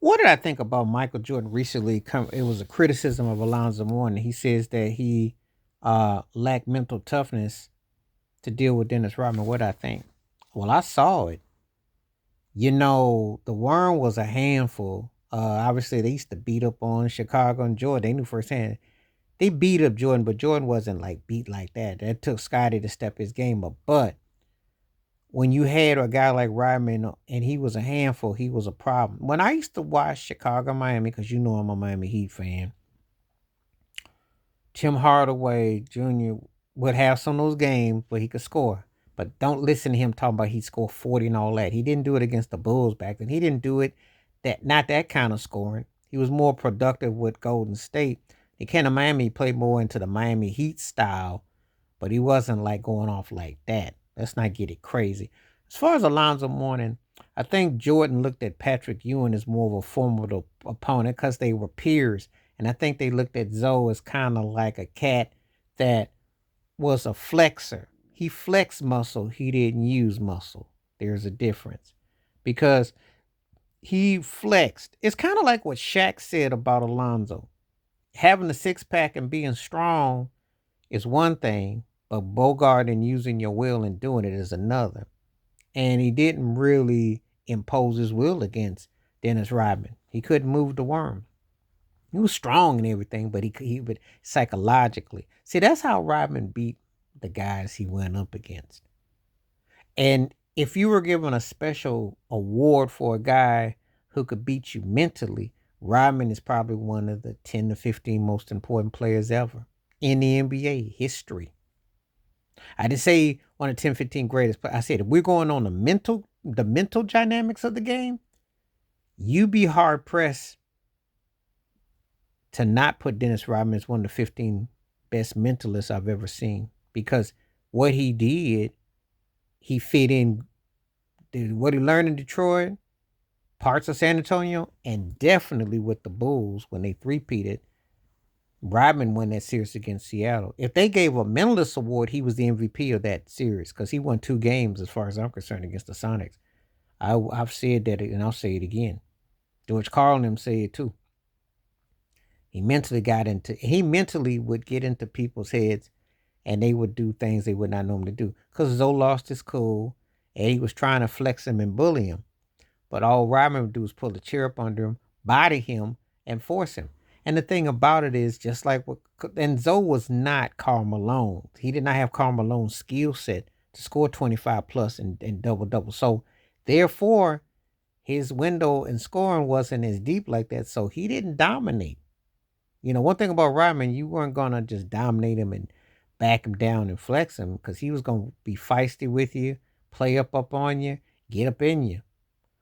What did I think about Michael Jordan recently? It was a criticism of Alonzo Mourning. He says that he lacked mental toughness to deal with Dennis Rodman. What I think? Well, I saw it. The Worm was a handful. Obviously, they used to beat up on Chicago and Jordan. They knew firsthand. They beat up Jordan, but Jordan wasn't like beat like that. That took Scotty to step his game up. But when you had a guy like Rodman and he was a handful, he was a problem. When I used to watch Chicago, Miami, because you know I'm a Miami Heat fan, Tim Hardaway Jr. would have some of those games where he could score. But don't listen to him talking about he scored 40 and all that. He didn't do it against the Bulls back then. He didn't do it not that kind of scoring. He was more productive with Golden State. He came to Miami, he played more into the Miami Heat style, but he wasn't like going off like that. Let's not get it crazy. As far as Alonzo Mourning, I think Jordan looked at Patrick Ewing as more of a formidable opponent because they were peers. And I think they looked at Zoe as kind of like a cat that was a flexor. He flexed muscle, he didn't use muscle. There's a difference because he flexed. It's kind of like what Shaq said about Alonzo. Having a six pack and being strong is one thing, but Bogart and using your will and doing it is another. And he didn't really impose his will against Dennis Rodman. He couldn't move the worm. He was strong and everything, but he would psychologically. See, that's how Rodman beat the guys he went up against. And if you were given a special award for a guy who could beat you mentally, Rodman is probably one of the 10 to 15 most important players ever in the NBA history. I didn't say one of the 10, 15 greatest, but I said if we're going on the mental dynamics of the game, you be hard pressed to not put Dennis Rodman as one of the 15 best mentalists I've ever seen because what he did, he fit in what he learned in Detroit, parts of San Antonio, and definitely with the Bulls when they three-peated. Rodman won that series against Seattle. If they gave a mentalist award, he was the MVP of that series because he won 2 games, as far as I'm concerned, against the Sonics. I've said that, and I'll say it again. George Carlin said it too. He mentally would get into people's heads and they would do things they would not normally do. Because Zoe lost his cool and he was trying to flex him and bully him. But all Rodman would do is pull the chair up under him, body him, and force him. And the thing about it is, just like what, and Zoe was not Karl Malone. He did not have Karl Malone's skill set to score 25 plus and double double. So therefore, his window in scoring wasn't as deep like that. So he didn't dominate. One thing about Rodman, you weren't gonna just dominate him and back him down and flex him because he was gonna be feisty with you, play up on you, get up in you.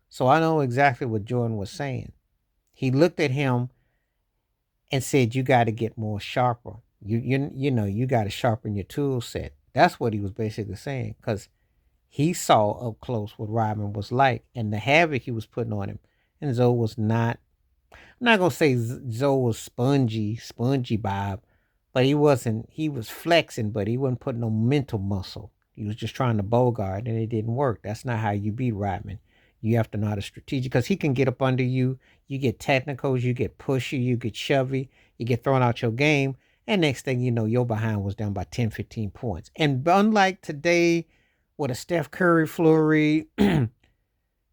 So I know exactly what Jordan was saying. He looked at him and said, "You got to get more sharper. You got to sharpen your tool set." That's what he was basically saying because he saw up close what Rodman was like and the havoc he was putting on him. And Zoe was not. I'm not gonna say Zoe was spongy Bob, but he wasn't. He was flexing, but he wasn't putting no mental muscle. He was just trying to bogart, and it didn't work. That's not how you beat Rodman. You have to know how to strategic because he can get up under you. You get technicals, you get pushy, you get shovey, you get thrown out your game, and next thing you know, your behind was down by 10, 15 points. And unlike today, with a Steph Curry flurry,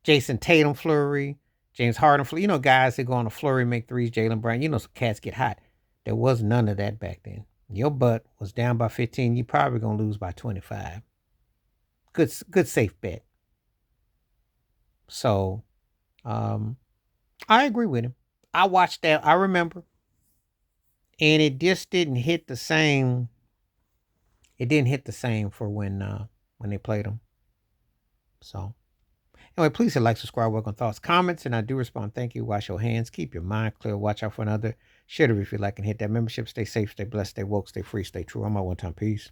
Jason Tatum flurry, James Harden flurry, guys that go on a flurry, make threes, Jalen Brown, some cats get hot. There was none of that back then. Your butt was down by 15, you probably gonna lose by 25. Good safe bet. So I agree with him. I watched that, I remember. And it just didn't hit the same. It didn't hit the same for when they played them. So anyway, please hit like, subscribe, welcome thoughts, comments, and I do respond. Thank you. Wash your hands. Keep your mind clear. Watch out for another. Share it if you like and hit that membership. Stay safe, stay blessed, stay woke, stay free, stay true. I'm out one time. Peace.